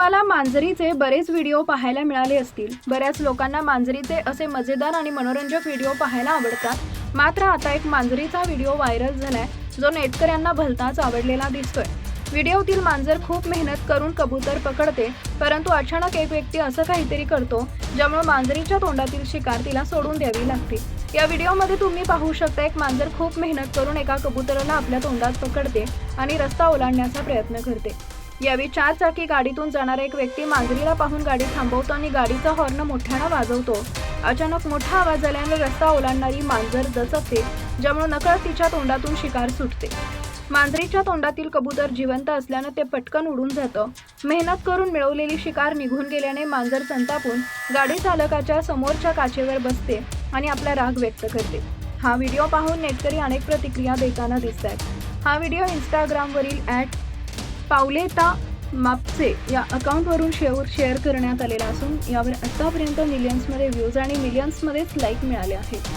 तुम्हाला मांजरीचे बरेच व्हिडिओ पाहायला मिळाले असतील। बऱ्याच लोकांना मांजरीचे असे मजेदार आणि मनोरंजक व्हिडिओ पाहायला आवडतात। मात्र आता एक मांजरीचा व्हिडिओ व्हायरल झालाय जो नेटकऱ्यांना भलताच आवडलेला दिसतोय। व्हिडिओतील मांजर खूप मेहनत करून कबूतर पकडते, परंतु अचानक एक व्यक्ती असं काहीतरी करतो ज्यामुळे मांजरीच्या तोंडातील शिकार तिला सोडून द्यावी लागते। या व्हिडिओमध्ये तुम्ही पाहू शकता एक मांजर खूप मेहनत करून एका कबुतराला आपल्या तोंडात पकडते आणि रस्ता ओलांडण्याचा प्रयत्न करते। यावेळी 4 चाकी गाडीतून जाणारा एक व्यक्ती मांजरीला पाहून गाडी थांबवतो आणि गाडीचा हॉर्न मोठ्याने वाजवतो। अचानक मोठा आवाज आल्याने रस्ता ओलांडणारी मांजर दचकते, ज्यामुळे नकळत तिच्या तोंडातून शिकार सुटते। मांजरीच्या तोंडातील कबूतर जिवंत असल्याने ते पटकन उडून जातं। मेहनत करून मिळवलेली शिकार निघून गेल्याने मांजर संतापून गाडी चालकाच्या समोरच्या काचेवर बसते आणि आपला राग व्यक्त करते। हा व्हिडिओ पाहून नेटकरी अनेक प्रतिक्रिया देताना दिसतात। हा व्हिडिओ इंस्टाग्रामवरील @पावलेता माप्से या अकाउंटवरून शेअर करण्यात आलेला असून यावर आतापर्यंत मिलियन्समध्ये व्ह्यूज आणि मिलियन्समध्येच लाईक मिळाले आहेत।